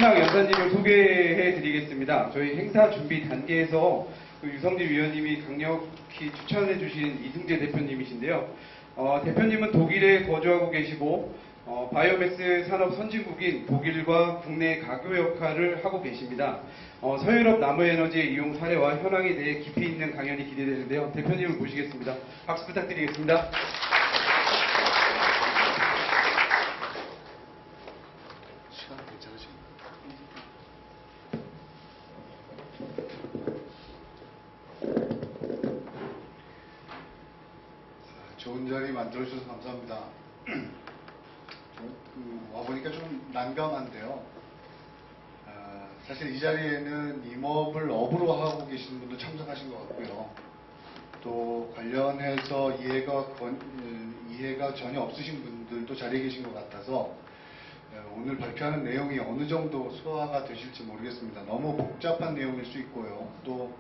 신학 연사님을 소개해 드리겠습니다. 저희 행사 준비 단계에서 유성진 위원님이 강력히 추천해 주신 이승재 대표님이신데요. 대표님은 독일에 거주하고 계시고 바이오매스 산업 선진국인 독일과 국내 가교 역할을 하고 계십니다. 서유럽 나무에너지의 이용 사례와 현황에 대해 깊이 있는 강연이 기대되는데요. 대표님을 모시겠습니다. 박수 부탁드리겠습니다. 시간 괜찮으십니까? 좋은 자리 만들어주셔서 감사합니다. 와보니까 좀 난감한데요. 사실 이 자리에는 임업을 업으로 하고 계시는 분도 참석하신 것 같고요. 또 관련해서 이해가 전혀 없으신 분들도 자리에 계신 것 같아서 오늘 발표하는 내용이 어느 정도 소화가 되실지 모르겠습니다. 너무 복잡한 내용일 수 있고요. 또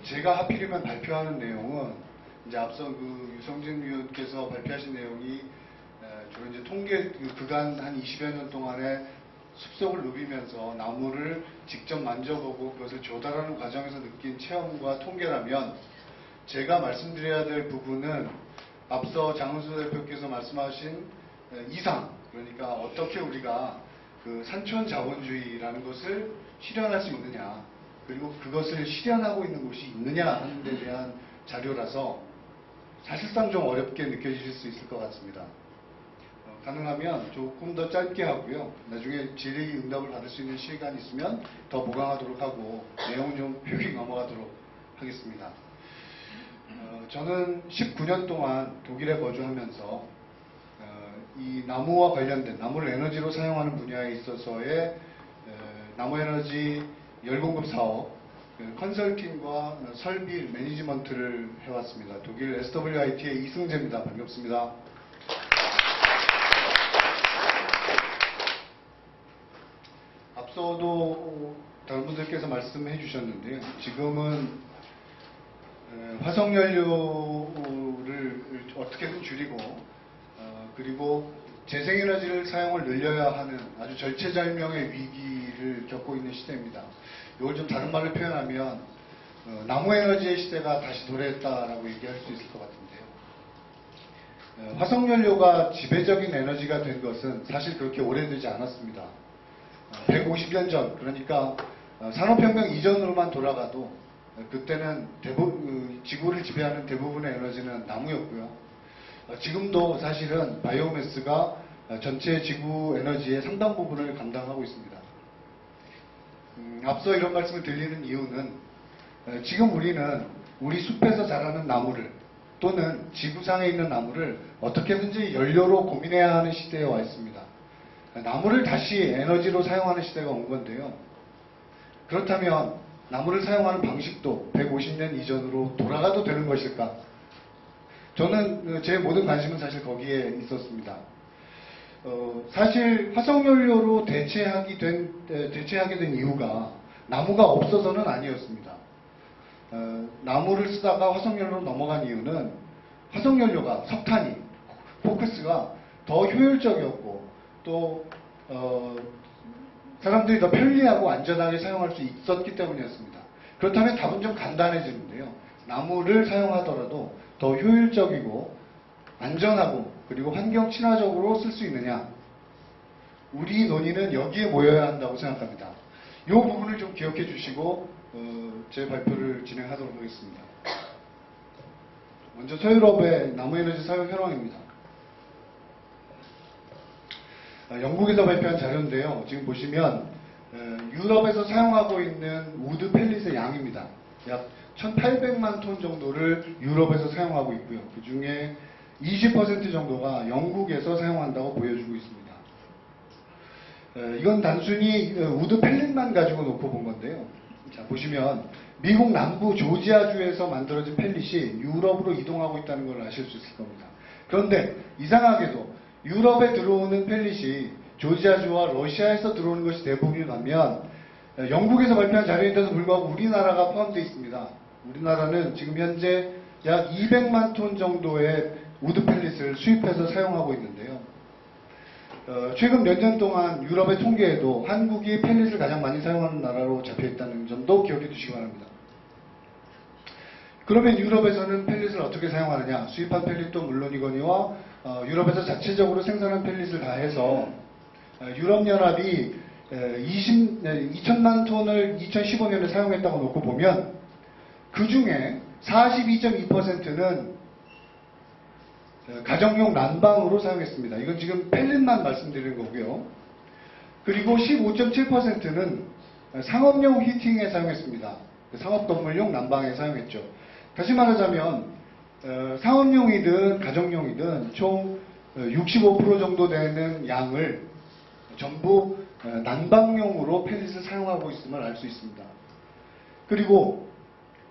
제가 하필이면 발표하는 내용은 이제 앞서 유성진 위원께서 발표하신 내용이 주로 이제 통계 그간 한 20여 년 동안에 숲속을 누비면서 나무를 직접 만져보고 그것을 조달하는 과정에서 느낀 체험과 통계라면 제가 말씀드려야 될 부분은 앞서 장은수 대표께서 말씀하신 이상, 그러니까 어떻게 우리가 그 산촌 자본주의라는 것을 실현할 수 있느냐, 그리고 그것을 실현하고 있는 곳이 있느냐 하는 데 대한 자료라서 사실상 좀 어렵게 느껴지실 수 있을 것 같습니다. 가능하면 조금 더 짧게 하고요. 나중에 질의응답을 받을 수 있는 시간이 있으면 더 보강하도록 하고 내용은 좀 휙휙 넘어가도록 하겠습니다. 저는 19년 동안 독일에 거주하면서 이 나무와 관련된 나무를 에너지로 사용하는 분야에 있어서의 나무에너지 열공급 사업 컨설팅과 설비 매니지먼트를 해왔습니다. 독일 SWIT의 이승재입니다. 반갑습니다. 앞서도 다른 분들께서 말씀해 주셨는데요. 지금은 화석연료를 어떻게든 줄이고 그리고 재생에너지를 사용을 늘려야 하는 아주 절체절명의 위기를 겪고 있는 시대입니다. 이걸 좀 다른 말로 표현하면 나무에너지의 시대가 다시 도래했다라고 얘기할 수 있을 것 같은데요. 화석연료가 지배적인 에너지가 된 것은 사실 그렇게 오래되지 않았습니다. 150년 전, 그러니까 산업혁명 이전으로만 돌아가도 그때는 지구를 지배하는 대부분의 에너지는 나무였고요. 지금도 사실은 바이오매스가 전체 지구 에너지의 상당 부분을 감당하고 있습니다. 앞서 이런 말씀을 드리는 이유는 지금 우리는 우리 숲에서 자라는 나무를 또는 지구상에 있는 나무를 어떻게든지 연료로 고민해야 하는 시대에 와 있습니다. 나무를 다시 에너지로 사용하는 시대가 온 건데요. 그렇다면 나무를 사용하는 방식도 150년 이전으로 돌아가도 되는 것일까? 저는 제 모든 관심은 사실 거기에 있었습니다. 사실 화석연료로 대체하게 된 이유가 나무가 없어서는 아니었습니다. 나무를 쓰다가 화석연료로 넘어간 이유는 화석연료가 석탄이 포크스가 더 효율적이었고 또 사람들이 더 편리하고 안전하게 사용할 수 있었기 때문이었습니다. 그렇다면 답은 좀 간단해지는데요. 나무를 사용하더라도 더 효율적이고 안전하고 그리고 환경 친화적으로 쓸 수 있느냐, 우리 논의는 여기에 모여야 한다고 생각합니다. 이 부분을 좀 기억해 주시고 제 발표를 진행하도록 하겠습니다. 먼저 서유럽의 나무에너지 사용 현황입니다. 영국에서 발표한 자료인데요. 지금 보시면 유럽에서 사용하고 있는 우드 펠릿의 양입니다. 약 1800만 톤 정도를 유럽에서 사용하고 있고요. 그 중에 20% 정도가 영국에서 사용한다고 보여주고 있습니다. 이건 단순히 우드 펠릿만 가지고 놓고 본 건데요. 자, 보시면 미국 남부 조지아주에서 만들어진 펠릿이 유럽으로 이동하고 있다는 걸 아실 수 있을 겁니다. 그런데 이상하게도 유럽에 들어오는 펠릿이 조지아주와 러시아에서 들어오는 것이 대부분이라면 영국에서 발표한 자료인데도 불구하고 우리나라가 포함되어 있습니다. 우리나라는 지금 현재 약 200만 톤 정도의 우드 펠릿을 수입해서 사용하고 있는데요. 최근 몇 년 동안 유럽의 통계에도 한국이 펠릿을 가장 많이 사용하는 나라로 잡혀있다는 점도 기억해 두시기 바랍니다. 그러면 유럽에서는 펠릿을 어떻게 사용하느냐? 수입한 펠릿도 물론이거니와 유럽에서 자체적으로 생산한 펠릿을 다 해서 유럽연합이 2천만 톤을 2015년에 사용했다고 놓고 보면 그 중에 42.2%는 가정용 난방으로 사용했습니다. 이건 지금 펠릿만 말씀드리는 거고요. 그리고 15.7%는 상업용 히팅에 사용했습니다. 상업건물용 난방에 사용했죠. 다시 말하자면 상업용이든 가정용이든 총 65% 정도 되는 양을 전부 난방용으로 펠릿을 사용하고 있음을 알 수 있습니다. 그리고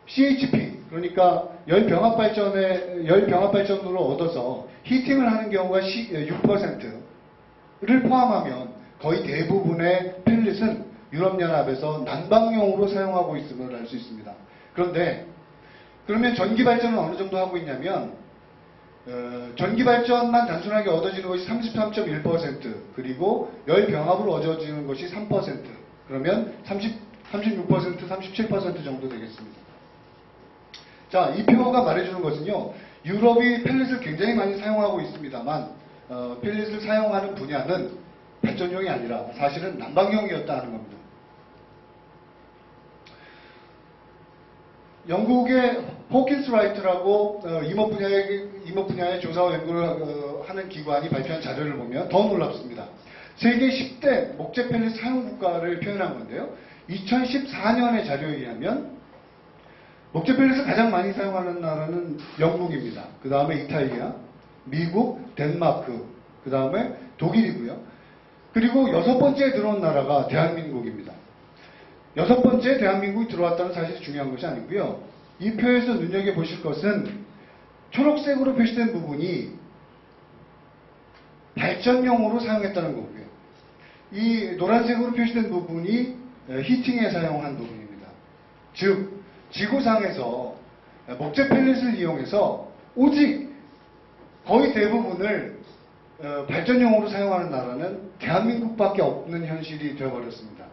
CHP, 그러니까 열병합발전으로 얻어서 히팅을 하는 경우가 6%를 포함하면 거의 대부분의 펠릿은 유럽연합에서 난방용으로 사용하고 있음을 알 수 있습니다. 그런데 그러면 전기발전은 어느 정도 하고 있냐면 전기발전만 단순하게 얻어지는 것이 33.1%, 그리고 열병합으로 얻어지는 것이 3%, 그러면 36%, 37% 정도 되겠습니다. 자, 이 표가 말해주는 것은요, 유럽이 펠릿을 굉장히 많이 사용하고 있습니다만 펠릿을 사용하는 분야는 발전용이 아니라 사실은 난방용이었다는 겁니다. 영국의 호킨스 라이트라고 임업 분야의 조사와 연구를 하는 기관이 발표한 자료를 보면 더 놀랍습니다. 세계 10대 목재 펠릿 사용 국가를 표현한 건데요. 2014년의 자료에 의하면 목재 펠릿을 가장 많이 사용하는 나라는 영국입니다. 그 다음에 이탈리아, 미국, 덴마크, 그 다음에 독일이고요. 그리고 6번째에 들어온 나라가 대한민국입니다. 6번째 대한민국이 들어왔다는 사실이 중요한 것이 아니고요. 이 표에서 눈여겨보실 것은 초록색으로 표시된 부분이 발전용으로 사용했다는 거고요. 이 노란색으로 표시된 부분이 히팅에 사용한 부분입니다. 즉, 지구상에서 목재 펠릿을 이용해서 오직 거의 대부분을 발전용으로 사용하는 나라는 대한민국밖에 없는 현실이 되어버렸습니다.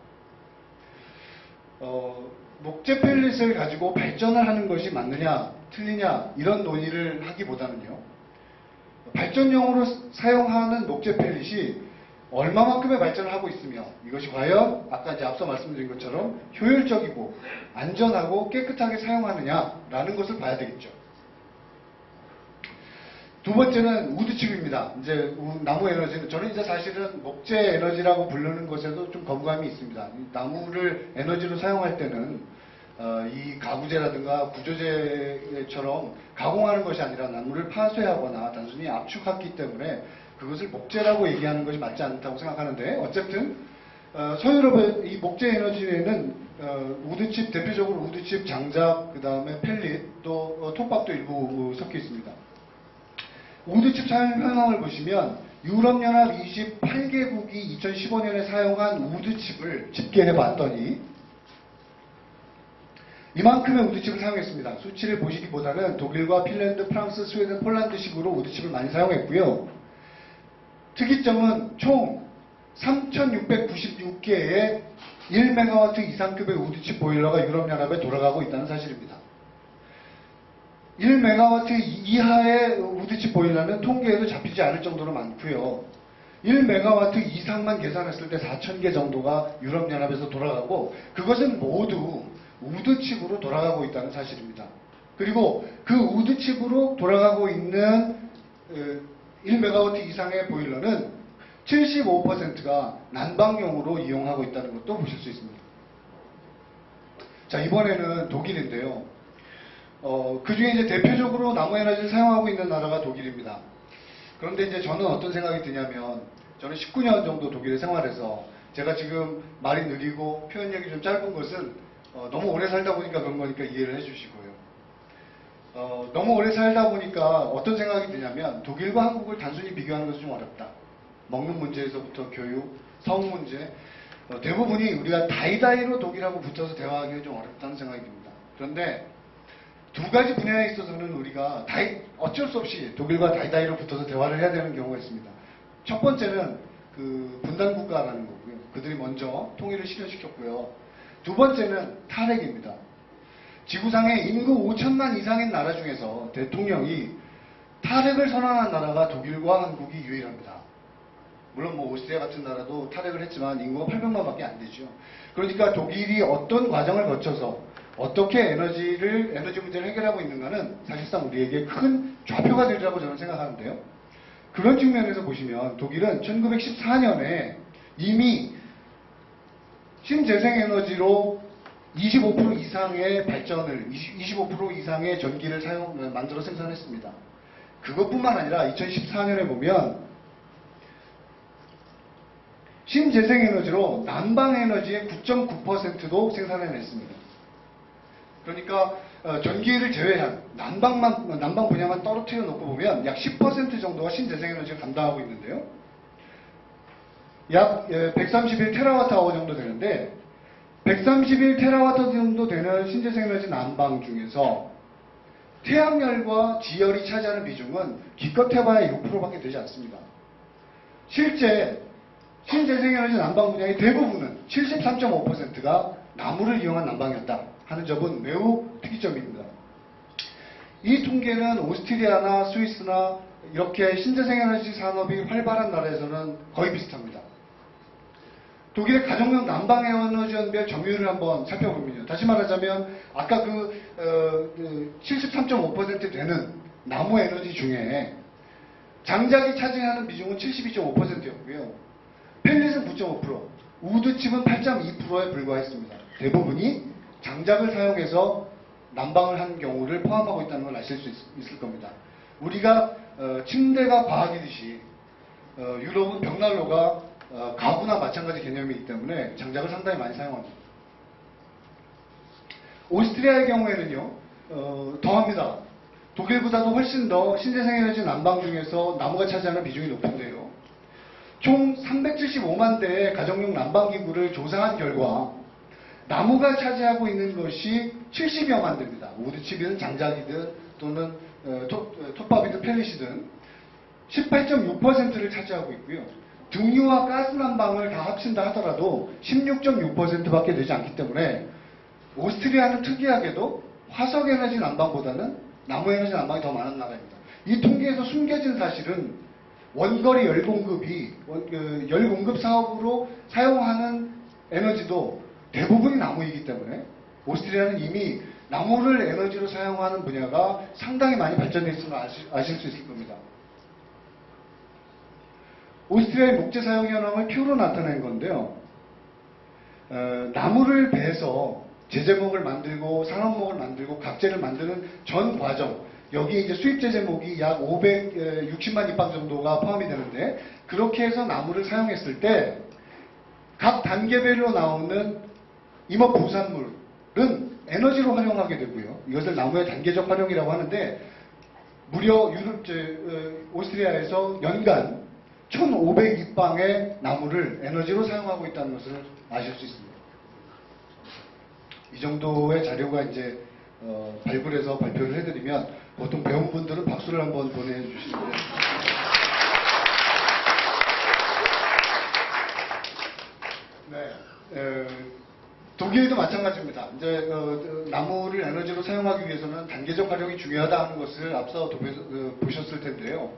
목재 펠릿을 가지고 발전을 하는 것이 맞느냐 틀리냐 이런 논의를 하기보다는요, 발전용으로 사용하는 목재 펠릿이 얼마만큼의 발전을 하고 있으며 이것이 과연 아까 이제 앞서 말씀드린 것처럼 효율적이고 안전하고 깨끗하게 사용하느냐라는 것을 봐야 되겠죠. 두 번째는 우드칩입니다. 이제 나무 에너지는 저는 이제 사실은 목재 에너지라고 부르는 것에도 좀 거부감이 있습니다. 나무를 에너지로 사용할 때는 이 가구재라든가 구조재처럼 가공하는 것이 아니라 나무를 파쇄하거나 단순히 압축하기 때문에 그것을 목재라고 얘기하는 것이 맞지 않다고 생각하는데, 어쨌든 서유럽의 이 목재 에너지에는 우드칩, 대표적으로 우드칩, 장작, 그 다음에 펠릿, 또 톱밥도 일부 섞여 있습니다. 우드칩 사용 현황을 보시면 유럽연합 28개국이 2015년에 사용한 우드칩을 집계해 봤더니 이만큼의 우드칩을 사용했습니다. 수치를 보시기보다는 독일과 핀란드, 프랑스, 스웨덴, 폴란드식으로 우드칩을 많이 사용했고요. 특이점은 총 3,696개의 1메가와트 이상급의 우드칩 보일러가 유럽연합에 돌아가고 있다는 사실입니다. 1메가와트 이하의 우드칩 보일러는 통계에도 잡히지 않을 정도로 많고요. 1메가와트 이상만 계산했을 때 4,000개 정도가 유럽연합에서 돌아가고, 그것은 모두 우드칩으로 돌아가고 있다는 사실입니다. 그리고 그 우드칩으로 돌아가고 있는 1메가와트 이상의 보일러는 75%가 난방용으로 이용하고 있다는 것도 보실 수 있습니다. 자, 이번에는 독일인데요. 그 중에 이제 대표적으로 나무 에너지를 사용하고 있는 나라가 독일입니다. 그런데 이제 저는 어떤 생각이 드냐면, 저는 19년 정도 독일에 생활해서 제가 지금 말이 느리고 표현력이 좀 짧은 것은 너무 오래 살다 보니까 그런 거니까 이해를 해주시고요. 너무 오래 살다 보니까 어떤 생각이 드냐면, 독일과 한국을 단순히 비교하는 것은 좀 어렵다. 먹는 문제에서부터 교육, 사업 문제, 대부분이 우리가 다이다이로 독일하고 붙어서 대화하기는 좀 어렵다는 생각이 듭니다. 그런데 두 가지 분야에 있어서는 우리가 어쩔 수 없이 독일과 다이다이로 붙어서 대화를 해야 되는 경우가 있습니다. 첫 번째는 그 분단 국가라는 거고요. 그들이 먼저 통일을 실현시켰고요. 두 번째는 탈핵입니다. 지구상에 인구 5천만 이상인 나라 중에서 대통령이 탈핵을 선언한 나라가 독일과 한국이 유일합니다. 물론 뭐 오스트리아 같은 나라도 탈핵을 했지만 인구가 800만밖에 안 되죠. 그러니까 독일이 어떤 과정을 거쳐서 어떻게 에너지 문제를 해결하고 있는가는 사실상 우리에게 큰 좌표가 되리라고 저는 생각하는데요. 그런 측면에서 보시면 독일은 1914년에 이미 신재생에너지로 25% 이상의 발전을, 25% 이상의 전기를 만들어 생산했습니다. 그것뿐만 아니라 2014년에 보면 신재생에너지로 난방에너지의 9.9%도 생산해냈습니다. 그러니까 전기를 제외한 난방 분야만 떨어뜨려 놓고 보면 약 10% 정도가 신재생에너지를 감당하고 있는데요. 약 131TWh 정도 되는데 131TWh 정도 되는 신재생에너지 난방 중에서 태양열과 지열이 차지하는 비중은 기껏 해봐야 6%밖에 되지 않습니다. 실제 신재생에너지 난방 분야의 대부분은 73.5%가 나무를 이용한 난방이었다 하는 점은 매우 특이점입니다. 이 통계는 오스트리아나 스위스나 이렇게 신재생에너지 산업이 활발한 나라에서는 거의 비슷합니다. 독일의 가정용 난방에너지연별 점유율을 한번 살펴보면요. 다시 말하자면 아까 73.5% 되는 나무 에너지 중에 장작이 차지하는 비중은 72.5%였고요. 펠릿은 9.5%, 우드칩은 8.2%에 불과했습니다. 대부분이 장작을 사용해서 난방을 한 경우를 포함하고 있다는 걸 아실 수 있을 겁니다. 우리가 침대가 과학이듯이 유럽은 벽난로가 가구나 마찬가지 개념이기 때문에 장작을 상당히 많이 사용합니다. 오스트리아의 경우에는요, 더합니다. 독일보다도 훨씬 더 신재생에너지 난방 중에서 나무가 차지하는 비중이 높은데요. 총 375만 대의 가정용 난방기구를 조사한 결과 나무가 차지하고 있는 것이 70여만 대입니다. 우드칩이든 장작이든 또는 톱밥이든 펠릿이든 18.6%를 차지하고 있고요. 등유와 가스 난방을 다 합친다 하더라도 16.6%밖에 되지 않기 때문에 오스트리아는 특이하게도 화석에너지 난방보다는 나무에너지 난방이 더 많은 나라입니다. 이 통계에서 숨겨진 사실은 원거리 열공급이 열공급 사업으로 사용하는 에너지도 대부분이 나무이기 때문에 오스트리아는 이미 나무를 에너지로 사용하는 분야가 상당히 많이 발전되어 있음을 아실 수 있을 겁니다. 오스트리아의 목재 사용 현황을 표로 나타낸 건데요. 나무를 베서 제재목을 만들고 산업목을 만들고 각재를 만드는 전 과정, 여기 이제 수입 제재목이 약 560만 입방 정도가 포함이 되는데 그렇게 해서 나무를 사용했을 때 각 단계별로 나오는 임업 부산물은 에너지로 활용하게 되고요. 이것을 나무의 단계적 활용이라고 하는데 무려 오스트리아에서 연간 1,500입방의 나무를 에너지로 사용하고 있다는 것을 아실 수 있습니다. 이 정도의 자료가 이제 발굴해서 발표를 해드리면 보통 배운 분들은 박수를 한번 보내주시는데 네, 독일도 마찬가지입니다. 이제 나무를 에너지로 사용하기 위해서는 단계적 활용이 중요하다 하는 것을 앞서 보셨을 텐데요.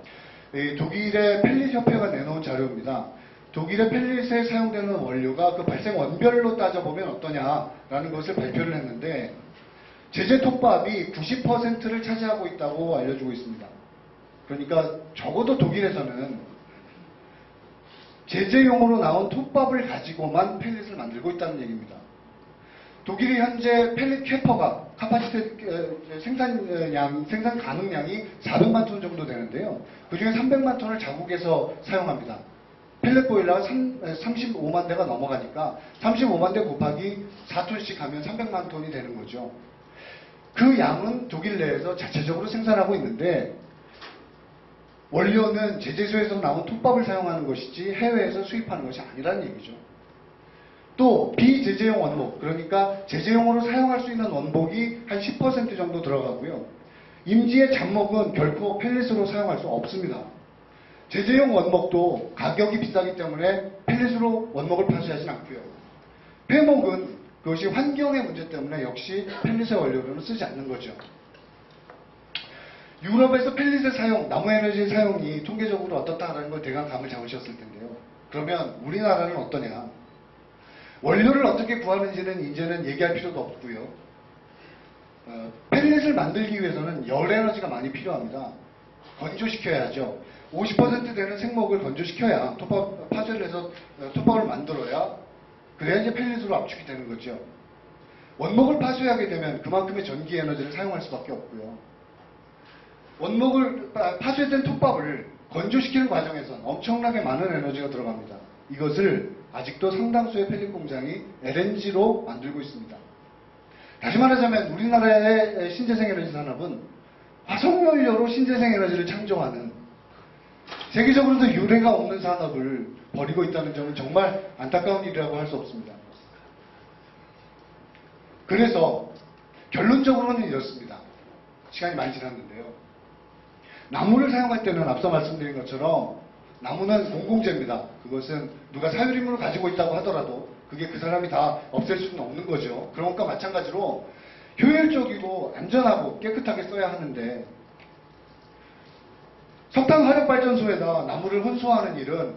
독일의 펠릿 협회가 내놓은 자료입니다. 독일의 펠릿에 사용되는 원료가 그 발생 원별로 따져보면 어떠냐라는 것을 발표를 했는데 제재 톱밥이 90%를 차지하고 있다고 알려주고 있습니다. 그러니까 적어도 독일에서는 제재용으로 나온 톱밥을 가지고만 펠릿을 만들고 있다는 얘기입니다. 독일이 현재 펠릿 캐퍼가 생산 가능량이 400만 톤 정도 되는데요. 그 중에 300만 톤을 자국에서 사용합니다. 펠렛 보일러가 35만 대가 넘어가니까 35만 대 곱하기 4톤씩 하면 300만 톤이 되는 거죠. 그 양은 독일 내에서 자체적으로 생산하고 있는데 원료는 제재소에서 나온 톱밥을 사용하는 것이지 해외에서 수입하는 것이 아니라는 얘기죠. 또 비제재용 원목, 그러니까 제재용으로 사용할 수 있는 원목이 한 10% 정도 들어가고요. 임지의 잡목은 결코 펠릿으로 사용할 수 없습니다. 제재용 원목도 가격이 비싸기 때문에 펠릿으로 원목을 파쇄하진 않고요. 폐목은 그것이 환경의 문제 때문에 역시 펠릿의 원료로는 쓰지 않는 거죠. 유럽에서 펠릿의 사용, 나무에너지의 사용이 통계적으로 어떻다라는 걸 대강 감을 잡으셨을 텐데요. 그러면 우리나라는 어떠냐? 원료를 어떻게 구하는지는 이제는 얘기할 필요도 없고요. 펠릿을 만들기 위해서는 열 에너지가 많이 필요합니다. 건조시켜야죠. 50% 되는 생목을 건조시켜야 파쇄를 해서 톱밥을 만들어야 그래야 이제 펠릿으로 압축이 되는 거죠. 원목을 파쇄하게 되면 그만큼의 전기 에너지를 사용할 수밖에 없고요. 원목을 파쇄된 톱밥을 건조시키는 과정에선 엄청나게 많은 에너지가 들어갑니다. 이것을 아직도 상당수의 펠릿 공장이 LNG로 만들고 있습니다. 다시 말하자면 우리나라의 신재생 에너지 산업은 화석연료로 신재생 에너지를 창조하는 세계적으로도 유례가 없는 산업을 벌이고 있다는 점은 정말 안타까운 일이라고 할 수 없습니다. 그래서 결론적으로는 이렇습니다. 시간이 많이 지났는데요. 나무를 사용할 때는 앞서 말씀드린 것처럼 나무는 공공재입니다. 그것은 누가 사유림으로 가지고 있다고 하더라도 그게 그 사람이 다 없앨 수는 없는 거죠. 그런 것과 마찬가지로 효율적이고 안전하고 깨끗하게 써야 하는데 석탄 화력발전소에다 나무를 혼수하는 일은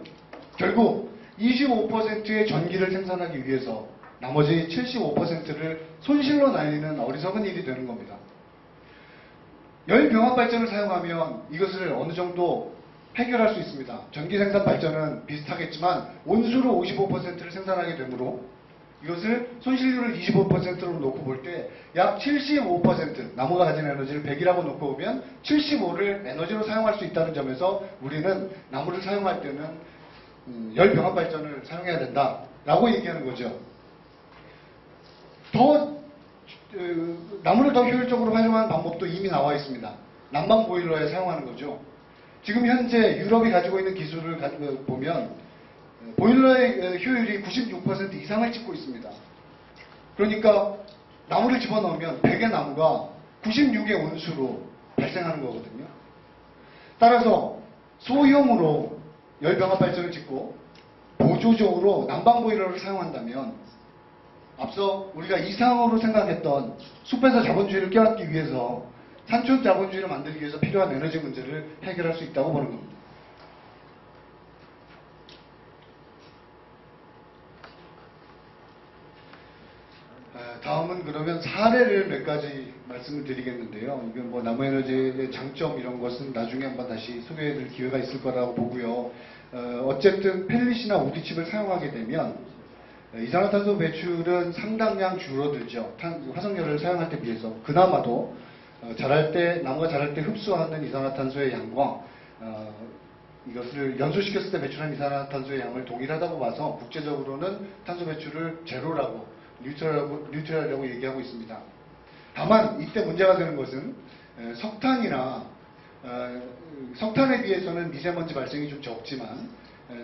결국 25%의 전기를 생산하기 위해서 나머지 75%를 손실로 날리는 어리석은 일이 되는 겁니다. 열병합발전을 사용하면 이것을 어느 정도 해결할 수 있습니다. 전기 생산 발전은 비슷하겠지만 온수로 55%를 생산하게 되므로 이것을 손실률을 25%로 놓고 볼 때 약 75% 나무가 가진 에너지를 100이라고 놓고 보면 75를 에너지로 사용할 수 있다는 점에서 우리는 나무를 사용할 때는 열병합 발전을 사용해야 된다라고 얘기하는 거죠. 나무를 더 효율적으로 활용하는 방법도 이미 나와 있습니다. 난방 보일러에 사용하는 거죠. 지금 현재 유럽이 가지고 있는 기술을 보면 보일러의 효율이 96% 이상을 찍고 있습니다. 그러니까 나무를 집어넣으면 100의 나무가 96의 온수로 발생하는 거거든요. 따라서 소형으로 열병합 발전을 짓고 보조적으로 난방 보일러를 사용한다면 앞서 우리가 이상으로 생각했던 숲에서 자본주의를 깨닫기 위해서 산촌 자본주의를 만들기 위해서 필요한 에너지 문제를 해결할 수 있다고 보는 겁니다. 다음은 그러면 사례를 몇 가지 말씀을 드리겠는데요. 이건 뭐 나무에너지의 장점 이런 것은 나중에 한번 다시 소개해드릴 기회가 있을 거라고 보고요. 어쨌든 펠릿이나 우드칩을 사용하게 되면 이산화탄소 배출은 상당량 줄어들죠. 화석연료를 사용할 때 비해서. 그나마도 나무가 자랄 때 흡수하는 이산화탄소의 양과 이것을 연소시켰을 때 배출한 이산화탄소의 양을 동일하다고 봐서 국제적으로는 탄소 배출을 제로라고 뉴트럴이라고 얘기하고 있습니다. 다만 이때 문제가 되는 것은 석탄에 비해서는 미세먼지 발생이 좀 적지만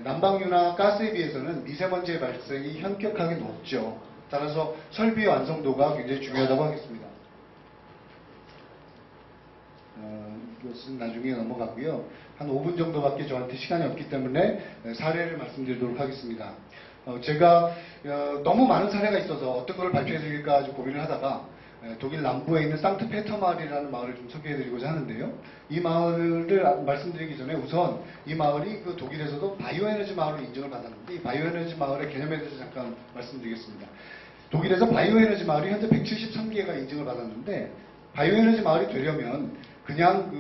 난방유나 가스에 비해서는 미세먼지의 발생이 현격하게 높죠. 따라서 설비의 완성도가 굉장히 중요하다고 하겠습니다. 이것은 나중에 넘어가고요. 한 5분 정도밖에 저한테 시간이 없기 때문에 사례를 말씀드리도록 하겠습니다. 제가 너무 많은 사례가 있어서 어떤 걸 발표해드릴까 아주 고민을 하다가 독일 남부에 있는 상트페터마을이라는 마을을 좀 소개해드리고자 하는데요. 이 마을을 말씀드리기 전에 우선 이 마을이 그 독일에서도 바이오에너지 마을로 인정을 받았는데 이 바이오에너지 마을의 개념에 대해서 잠깐 말씀드리겠습니다. 독일에서 바이오에너지 마을이 현재 173개가 인증을 받았는데 바이오에너지 마을이 되려면 그냥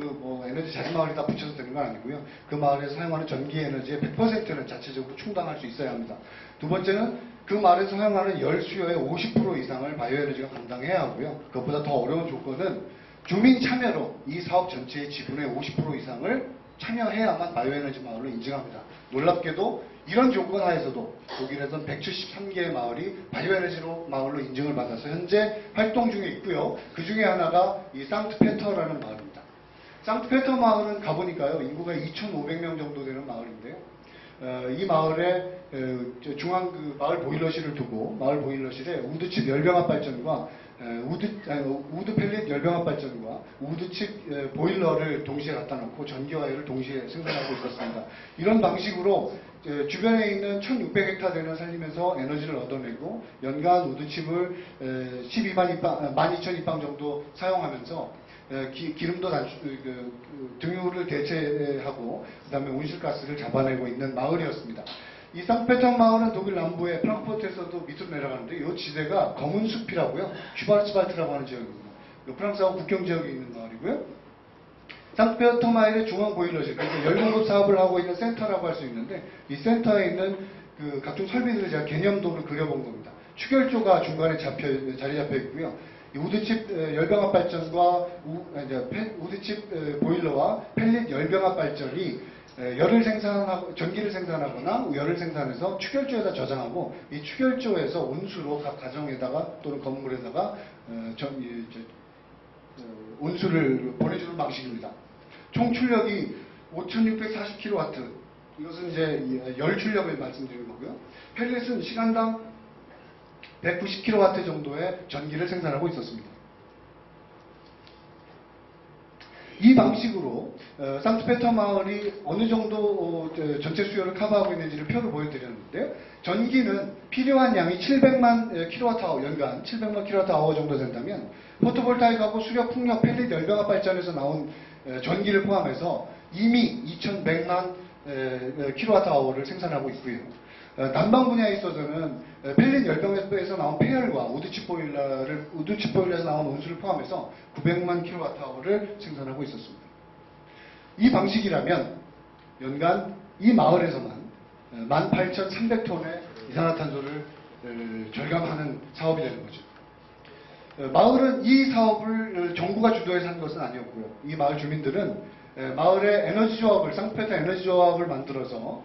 에너지 자립 마을에다 붙여서 되는 건 아니고요. 그 마을에서 사용하는 전기 에너지의 100%는 자체적으로 충당할 수 있어야 합니다. 두 번째는 그 마을에서 사용하는 열 수요의 50% 이상을 바이오에너지가 감당해야 하고요. 그것보다 더 어려운 조건은 주민 참여로 이 사업 전체의 지분의 50% 이상을 참여해야만 바이오에너지 마을로 인증합니다. 놀랍게도 이런 조건 하에서도 독일에서는 173개의 마을이 바이오에너지로 마을로 인증을 받아서 현재 활동 중에 있고요. 그 중에 하나가 이 상트페터라는 마을입니다. 상트페터 마을은 가보니까요. 인구가 2,500명 정도 되는 마을인데요. 이 마을에 중앙 마을 보일러실을 두고 마을 보일러실에 우드칩 열병합 발전과 우드 펠릿 열병합 발전과 우드칩 보일러를 동시에 갖다 놓고 전기와열을 동시에 생산하고 있었습니다. 이런 방식으로 주변에 있는 1600헥타 되는 살리면서 에너지를 얻어내고 연간 우드칩을 12,000입방 정도 사용하면서 기름도 등유를 대체하고 그다음에 온실가스를 잡아내고 있는 마을이었습니다. 이 상트페터마을은 마을은 독일 남부의 프랑크푸르트에서도 밑으로 내려가는데 이 지대가 검은 숲이라고요. 슈바르츠발트라고 하는 지역입니다. 프랑스하고 국경 지역에 있는 마을이고요. 상트페터마을의 마을의 중앙 보일러실, 그러니까 열공급 사업을 하고 있는 센터라고 할 수 있는데 이 센터에 있는 각종 설비들을 제가 개념도를 그려본 겁니다. 추결조가 중간에 자리 잡혀 있고요. 이 우드칩 열병합 발전과 우드칩 보일러와 펠릿 열병합 발전이 열을 생산하고 전기를 생산하거나 열을 생산해서 추결조에다 저장하고 이 추결조에서 온수로 각 가정에다가 또는 건물에다가 온수를 보내주는 방식입니다. 총 출력이 5,640kW. 이것은 이제 열 출력을 말씀드리는 거고요. 펠릿은 시간당 190kW 정도의 전기를 생산하고 있었습니다. 이 방식으로 상트페터 마을이 어느 정도 전체 수요를 커버하고 있는지를 표로 보여드렸는데요. 전기는 필요한 양이 700만 kWh, 연간 700만 kWh 정도 된다면 포토볼타익하고 수력, 풍력, 펠릿 열병합 발전에서 나온 전기를 포함해서 이미 2100만 kWh를 생산하고 있고요. 난방 분야에 있어서는 펠릿 열병에서 나온 폐열과 우드칩 보일러에서 나온 온수를 포함해서 900만 kWh를 생산하고 있었습니다. 이 방식이라면 연간 이 마을에서만 18,300톤의 이산화탄소를 절감하는 사업이 되는 거죠. 마을은 이 사업을 정부가 주도해서 한 것은 아니었고요. 이 마을 주민들은 마을의 에너지 조합을, 상트페터 에너지 조합을 만들어서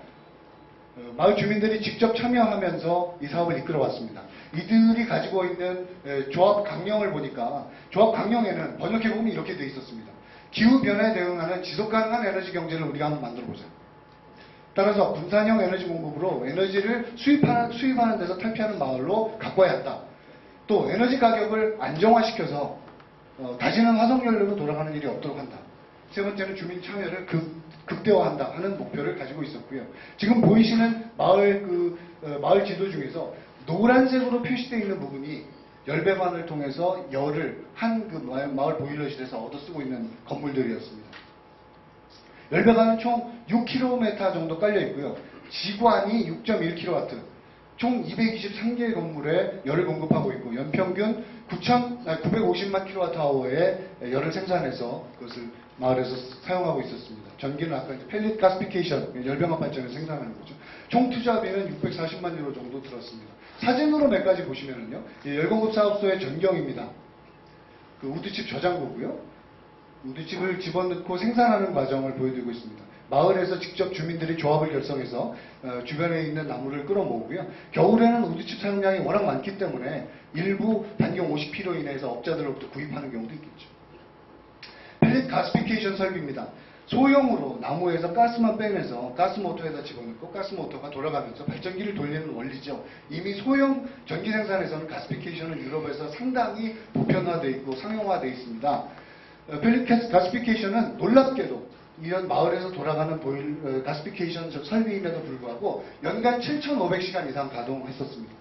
마을 주민들이 직접 참여하면서 이 사업을 이끌어 왔습니다. 이들이 가지고 있는 조합 강령을 보니까 조합 강령에는 번역해보면 이렇게 되어 있었습니다. 기후변화에 대응하는 지속가능한 에너지 경제를 우리가 한번 만들어보자. 따라서 분산형 에너지 공급으로 에너지를 수입하는 데서 탈피하는 마을로 가꿔야 한다. 또 에너지 가격을 안정화시켜서 다시는 화석연료로 돌아가는 일이 없도록 한다. 세 번째는 주민 참여를 극대화한다 하는 목표를 가지고 있었고요. 지금 보이시는 마을 지도 중에서 노란색으로 표시되어 있는 부분이 열배관을 통해서 열을 한 마을 보일러실에서 얻어 쓰고 있는 건물들이었습니다. 열배관은 총 6km 정도 깔려 있고요. 지관이 6.1kW, 총 223개의 건물에 열을 공급하고 있고 연평균 950만 kWh의 열을 생산해서 그것을 마을에서 사용하고 있었습니다. 전기는 아까 펠릿 가스피케이션, 열병합 발전을 생산하는 거죠. 총 투자비는 640만 유로 정도 들었습니다. 사진으로 몇 가지 보시면은요, 열공급 사업소의 전경입니다. 그 우드칩 저장고고요. 우드칩을 집어넣고 생산하는 과정을 보여드리고 있습니다. 마을에서 직접 주민들이 조합을 결성해서 주변에 있는 나무를 끌어모으고요. 겨울에는 우드칩 사용량이 워낙 많기 때문에 일부 반경 50km로 인해서 업자들로부터 구입하는 경우도 있겠죠. 펠릿 가스피케이션 설비입니다. 소형으로 나무에서 가스만 빼내서 가스모터에다 집어넣고 가스모터가 돌아가면서 발전기를 돌리는 원리죠. 이미 소형 전기 생산에서는 가스피케이션은 유럽에서 상당히 보편화되어 있고 상용화되어 있습니다. 펠릿 가스피케이션은 놀랍게도 이런 마을에서 돌아가는 가스피케이션 설비임에도 불구하고 연간 7,500시간 이상 가동했었습니다.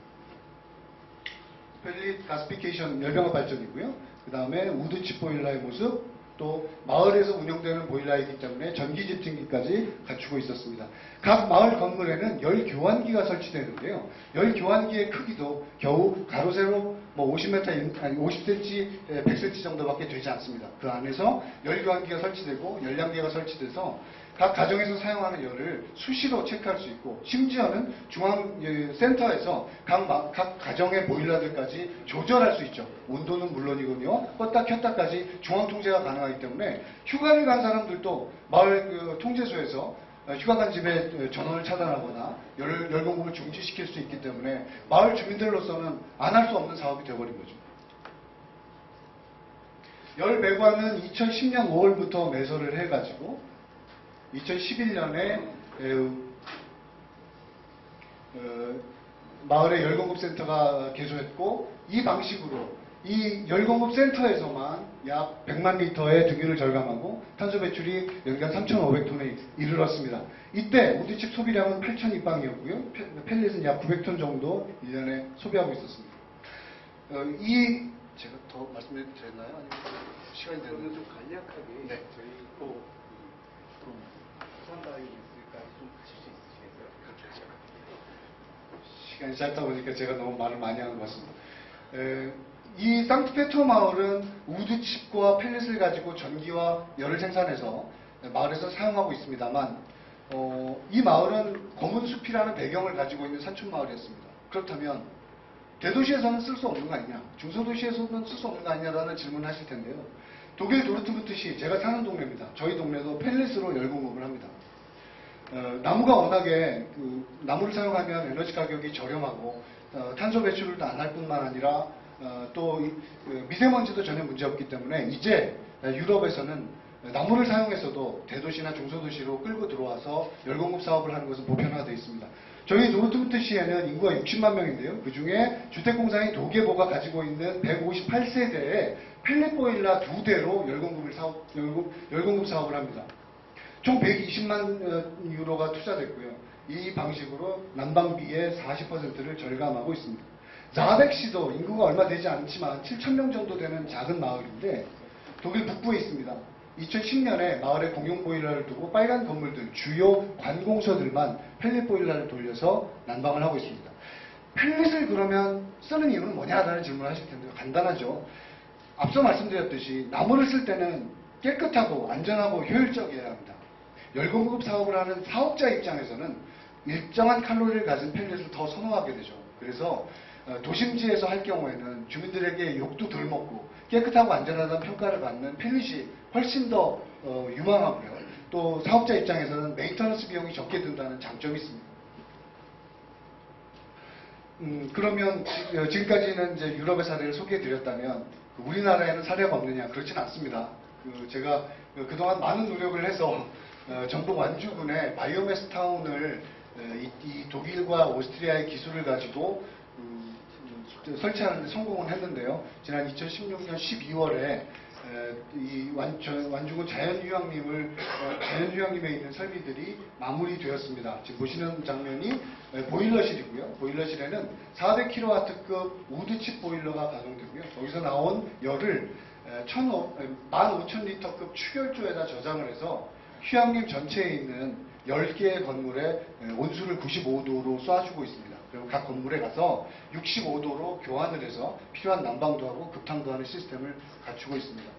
펠릿 가스피케이션 열병합 발전이고요. 그 다음에 우드칩 보일러의 모습, 또 마을에서 운영되는 보일러이기 때문에 전기 집중기까지 갖추고 있었습니다. 각 마을 건물에는 열 교환기가 설치되는데요. 열 교환기의 크기도 겨우 가로 세로 50m, 아니 50cm, 100cm 정도밖에 되지 않습니다. 그 안에서 열 교환기가 설치되고 열량계가 설치돼서 각 가정에서 사용하는 열을 수시로 체크할 수 있고 심지어는 중앙 센터에서 각 가정의 보일러들까지 조절할 수 있죠. 온도는 물론이군요. 껐다 켰다까지 중앙 통제가 가능하기 때문에 휴가를 간 사람들도 마을 통제소에서 휴가 간 집에 전원을 차단하거나 열 공급을 중지시킬 수 있기 때문에 마을 주민들로서는 안 할 수 없는 사업이 되어버린 거죠. 열 배관은 2010년 5월부터 매설을 해가지고 2011년에 마을에 열공급센터가 개소했고, 이 방식으로 이 열공급센터에서만 약 100만 리터의 등유를 절감하고 탄소 배출이 연간 3,500톤에 이르렀습니다. 이때 우드칩 소비량은 8,000입방이었고요. 펠릿은 약 900톤 정도 1년에 소비하고 있었습니다. 제가 더 말씀드렸나요? 아니면 시간이 되는 좀 간략하게 네. 저희 또 부산다이오미스까지 좀 하실 수 있으시겠어요? 시간이 짧다 보니까 제가 너무 말을 많이 하는 것 같습니다. 이 상트페터 마을은 우드칩과 펠렛을 가지고 전기와 열을 생산해서 마을에서 사용하고 있습니다만, 이 마을은 검은 숲이라는 배경을 가지고 있는 산촌 마을이었습니다. 그렇다면 대도시에서는 쓸 수 없는 거 아니냐, 중소도시에서는 쓸 수 없는 거 아니냐라는 질문을 하실 텐데요. 독일 도르트문트시, 제가 사는 동네입니다. 저희 동네도 펠렛으로 열 공급을 합니다. 나무가 워낙에 나무를 사용하면 에너지 가격이 저렴하고 탄소 배출도 안 할 뿐만 아니라 또 미세먼지도 전혀 문제 없기 때문에 이제 유럽에서는 나무를 사용해서도 대도시나 중소도시로 끌고 들어와서 열공급 사업을 하는 것은 보편화되어 있습니다. 저희 도르트문트시에는 인구가 60만 명인데요. 그 중에 주택공사인 도게보가 가지고 있는 158세대의 펠렛 보일러 2대로 열공급 사업을 합니다. 총 120만 유로가 투자됐고요. 이 방식으로 난방비의 40%를 절감하고 있습니다. 자벡시도 인구가 얼마 되지 않지만 7,000명 정도 되는 작은 마을인데 독일 북부에 있습니다. 2010년에 마을에 공용 보일러를 두고 빨간 건물들, 주요 관공서들만 펠릿 보일러를 돌려서 난방을 하고 있습니다. 펠릿을 그러면 쓰는 이유는 뭐냐라는 질문을 하실 텐데요. 간단하죠. 앞서 말씀드렸듯이 나무를 쓸 때는 깨끗하고 안전하고 효율적이어야 합니다. 열공급 사업을 하는 사업자 입장에서는 일정한 칼로리를 가진 펠릿을 더 선호하게 되죠. 그래서 도심지에서 할 경우에는 주민들에게 욕도 덜 먹고 깨끗하고 안전하다는 평가를 받는 펠릿이 훨씬 더 유망하고요. 또 사업자 입장에서는 메인터넌스 비용이 적게 든다는 장점이 있습니다. 그러면 지금까지는 이제 유럽의 사례를 소개해 드렸다면 우리나라에는 사례가 없느냐? 그렇지는 않습니다. 제가 그동안 많은 노력을 해서 전북 완주군의 바이오매스 타운을 이 독일과 오스트리아의 기술을 가지고 설치하는 데 성공을 했는데요. 지난 2016년 12월에 이 완주군 자연휴양림에 있는 설비들이 마무리되었습니다. 지금 보시는 장면이 보일러실이고요. 보일러실에는 400kW급 우드칩 보일러가 가동되고요. 거기서 나온 열을 15,000리터급 추결조에다 저장을 해서 휴양림 전체에 있는 10개의 건물에 온수를 95도로 쏴주고 있습니다. 그리고 각 건물에 가서 65도로 교환을 해서 필요한 난방도 하고 급탕도 하는 시스템을 갖추고 있습니다.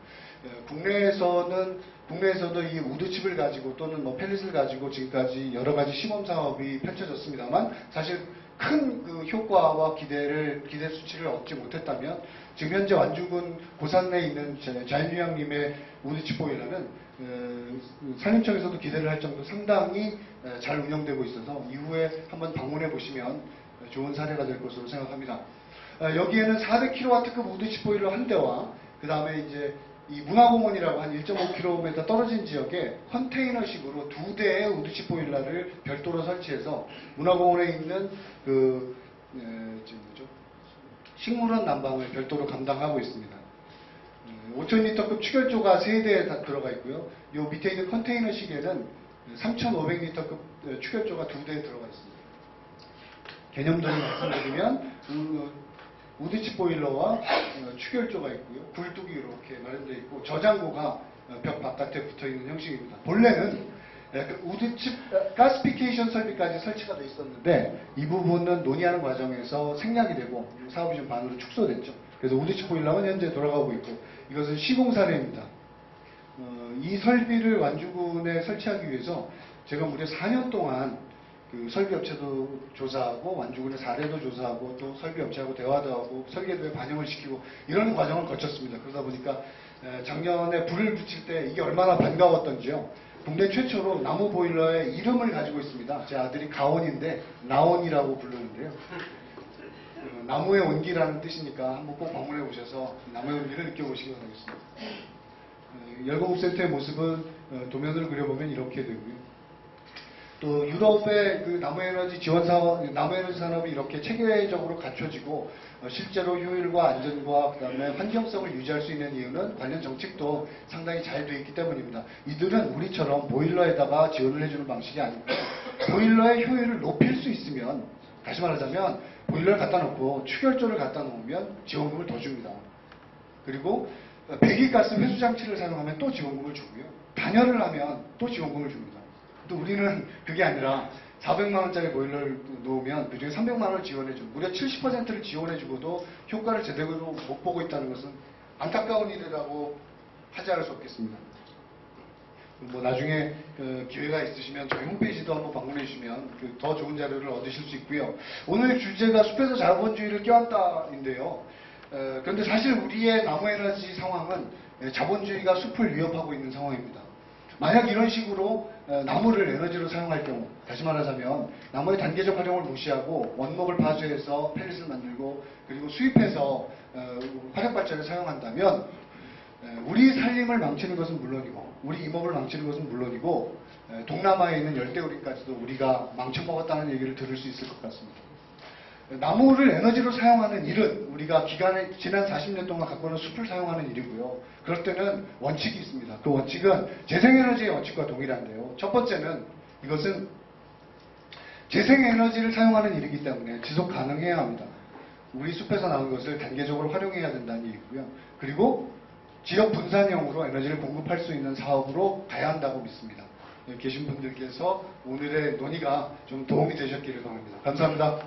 국내에서도 이 우드칩을 가지고 또는 뭐 펠릿을 가지고 지금까지 여러 가지 시범 사업이 펼쳐졌습니다만 사실 큰 효과와 기대 수치를 얻지 못했다면 지금 현재 완주군 고산내에 있는 자연휴양림의 우드칩 보일러는 산림청에서도 기대를 할 정도로 상당히 잘 운영되고 있어서 이후에 한번 방문해 보시면 좋은 사례가 될 것으로 생각합니다. 여기에는 400kW급 우드칩 보일러 한 대와 그 다음에 이제 이 문화공원이라고 한 1.5km 떨어진 지역에 컨테이너식으로 2대의 우드칩 보일러를 별도로 설치해서 문화공원에 있는 식물원 난방을 별도로 감당하고 있습니다. 5,000리터급 추결조가 3대에 들어가 있고요. 이 밑에 있는 컨테이너식에는 3,500리터급 추결조가 2대에 들어가 있습니다. 개념적인 말씀드리면 우드칩 보일러와 추결조가 있고요. 굴뚝이 이렇게 마련되어 있고 저장고가 벽 바깥에 붙어있는 형식입니다. 본래는 우드칩 가스피케이션 설비까지 설치가 되어 있었는데 이 부분은 논의하는 과정에서 생략이 되고 사업이 좀 반으로 축소됐죠. 그래서 우드칩 보일러는 현재 돌아가고 있고 이것은 시공 사례입니다. 이 설비를 완주군에 설치하기 위해서 제가 무려 4년 동안 설비업체도 조사하고 완주군의 사례도 조사하고 또 설비업체하고 대화도 하고 설계도에 반영을 시키고 이런 과정을 거쳤습니다. 그러다 보니까 작년에 불을 붙일 때 이게 얼마나 반가웠던지요. 국내 최초로 나무 보일러의 이름을 가지고 있습니다. 제 아들이 가온인데 나온이라고 부르는데요. 나무의 온기라는 뜻이니까 한번 꼭 방문해 보셔서 나무의 온기를 느껴보시기 바라겠습니다. 열공급센터의 모습은 도면을 그려보면 이렇게 되고요. 또 유럽의 그 나무에너지 지원 사업, 나무에너지 산업이 이렇게 체계적으로 갖춰지고 실제로 효율과 안전과 그다음에 환경성을 유지할 수 있는 이유는 관련 정책도 상당히 잘 되어 있기 때문입니다. 이들은 우리처럼 보일러에다가 지원을 해주는 방식이 아니고 보일러의 효율을 높일 수 있으면, 다시 말하자면 보일러를 갖다 놓고 추결조를 갖다 놓으면 지원금을 더 줍니다. 그리고 배기가스 회수 장치를 사용하면 또 지원금을 주고요. 단열을 하면 또 지원금을 줍니다. 또 우리는 그게 아니라 400만 원짜리 보일러를 놓으면 그중에 300만 원을 지원해주고 무려 70%를 지원해주고도 효과를 제대로 못 보고 있다는 것은 안타까운 일이라고 하지 않을 수 없겠습니다. 뭐 나중에 기회가 있으시면 저희 홈페이지도 한번 방문해 주시면 더 좋은 자료를 얻으실 수 있고요. 오늘 주제가 숲에서 자본주의를 껴안다인데요. 그런데 사실 우리의 나무에너지 상황은 자본주의가 숲을 위협하고 있는 상황입니다. 만약 이런 식으로 나무를 에너지로 사용할 경우, 다시 말하자면 나무의 단계적 활용을 무시하고 원목을 파쇄해서 펠릿을 만들고 그리고 수입해서 화력발전을 사용한다면 우리 살림을 망치는 것은 물론이고 우리 임업을 망치는 것은 물론이고 동남아에 있는 열대우림까지도 우리가 망쳐먹었다는 얘기를 들을 수 있을 것 같습니다. 나무를 에너지로 사용하는 일은 우리가 지난 40년 동안 갖고 있는 숲을 사용하는 일이고요. 그럴 때는 원칙이 있습니다. 그 원칙은 재생에너지의 원칙과 동일한데요. 첫 번째는 이것은 재생에너지를 사용하는 일이기 때문에 지속 가능해야 합니다. 우리 숲에서 나온 것을 단계적으로 활용해야 된다는 얘기고요. 그리고 지역 분산형으로 에너지를 공급할 수 있는 사업으로 가야 한다고 믿습니다. 여기 계신 분들께서 오늘의 논의가 좀 도움이 되셨기를 바랍니다. 감사합니다.